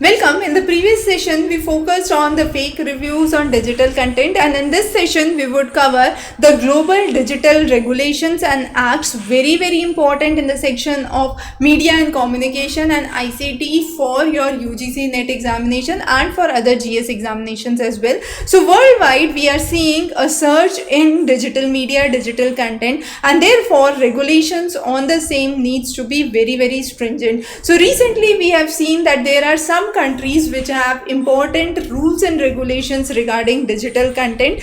Welcome. In the previous session, we focused on the fake reviews on digital content, and in this session, we would cover the global digital regulations and acts, very important in the section of media and communication and ICT for your UGC NET examination and for other GS examinations as well. So worldwide, we are seeing a surge in digital media, digital content, and therefore regulations on the same needs to be very stringent. So recently, we have seen that there are some countries which have important rules and regulations regarding digital content.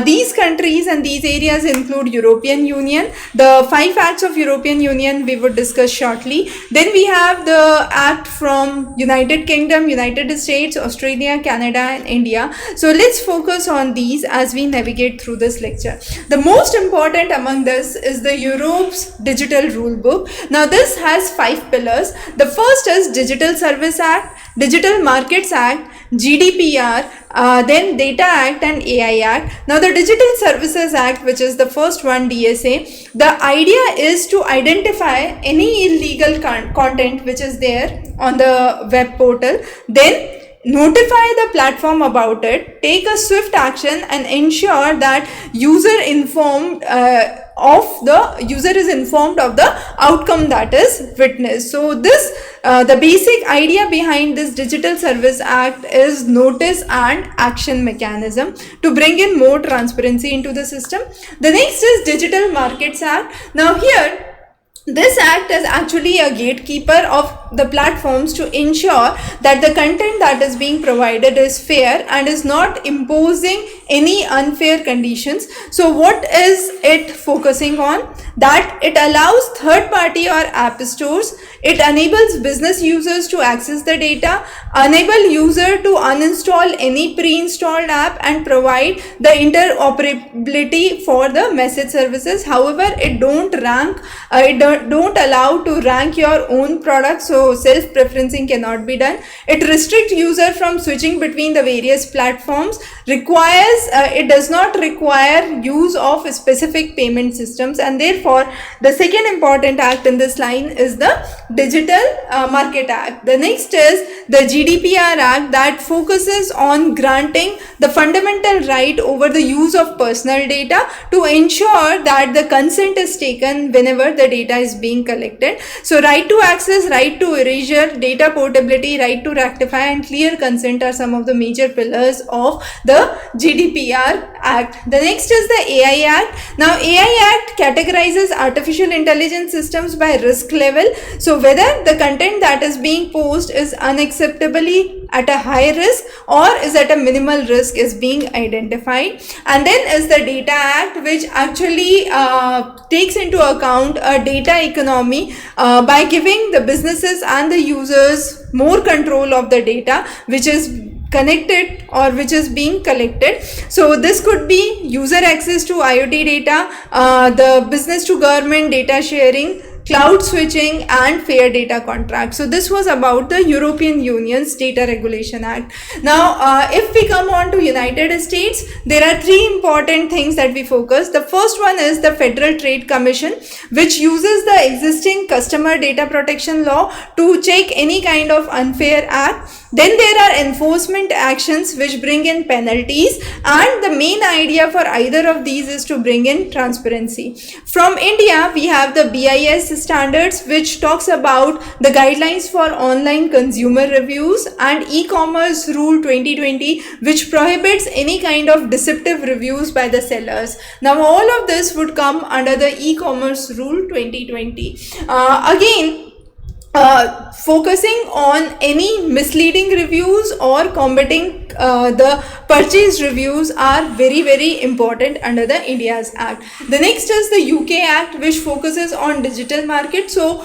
These countries and these areas include European Union. The 5 acts of European Union we would discuss shortly. Then we have the act from United Kingdom, United States, Australia, Canada and India. So let's focus on these as we navigate through this lecture. The most important among this is the Europe's digital rule book. Now this has 5 pillars. The first is Digital Service Act, Digital Markets Act, GDPR, then Data Act and AI Act. Now the Digital Services Act, which is the first one, DSA, the idea is to identify any illegal content which is there on the web portal, then notify the platform about it, take a swift action and ensure that user is informed of the outcome that is witnessed. So this the basic idea behind this Digital Service Act is notice and action mechanism to bring in more transparency into the system. The next is Digital Markets Act. Now here this act is actually a gatekeeper of the platforms to ensure that the content that is being provided is fair and is not imposing any unfair conditions. So what is it focusing on? That it allows third party or app stores, it enables business users to access the data, enable user to uninstall any pre-installed app and provide the interoperability for the message services. However, it don't allow to rank your own product, so self-preferencing cannot be done. It restricts user from switching between the various platforms, it does not require use of specific payment systems, and therefore the second important act in this line is the Digital Market Act. The next is the GDPR Act that focuses on granting the fundamental right over the use of personal data to ensure that the consent is taken whenever the data is being collected. So right to access, right to erasure, data portability, right to rectify and clear consent are some of the major pillars of the GDPR Act. The next is the AI Act. Now AI Act categorizes artificial intelligence systems by risk level. So whether the content that is being posted is unacceptably at a high risk or is at a minimal risk is being identified. And then is the Data Act, which actually takes into account a data economy by giving the businesses and the users more control of the data which is connected or which is being collected. So this could be user access to IoT data, the business to government data sharing, cloud switching and fair data contracts. So this was about the European Union's Data Regulation Act. Now if we come on to United States, there are 3 important things that we focus. The first one is the Federal Trade Commission, which uses the existing customer data protection law to check any kind of unfair act. Then there are enforcement actions which bring in penalties, and the main idea for either of these is to bring in transparency. From India, we have the BIS standards, which talks about the guidelines for online consumer reviews, and e-commerce rule 2020, which prohibits any kind of deceptive reviews by the sellers. Now all of this would come under the e-commerce rule 2020. Focusing on any misleading reviews or combating the purchase reviews are very important under the India's Act. The next is the UK Act, which focuses on digital market. So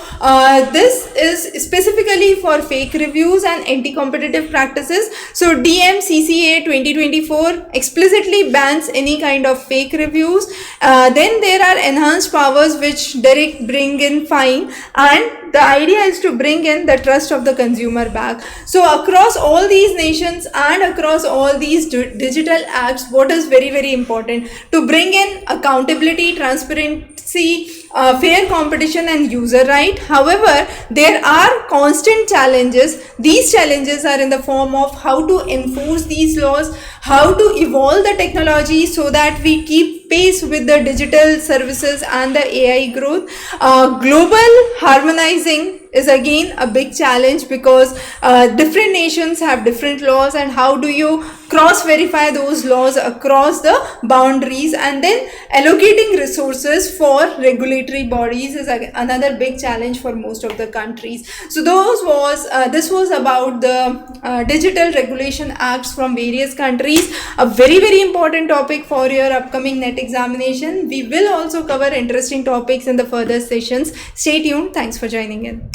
this is specifically for fake reviews and anti-competitive practices. So DMCCA 2024 explicitly bans any kind of fake reviews. Then there are enhanced powers which direct bring in fine, and the idea is to bring in the trust of the consumer back. So across all these nations and across all these digital acts, what is very important? To bring in accountability, transparency, fair competition and user right. However, there are constant challenges. These challenges are in the form of how to enforce these laws, how to evolve the technology so that we keep pace with the digital services and the AI growth. Global harmonizing is again a big challenge because different nations have different laws, and how do you cross verify those laws across the boundaries, and then allocating resources for regulatory bodies is another big challenge for most of the countries. So this was about the digital regulation acts from various countries, a very important topic for your upcoming NET examination. We will also cover interesting topics in the further sessions. Stay tuned. Thanks for joining in.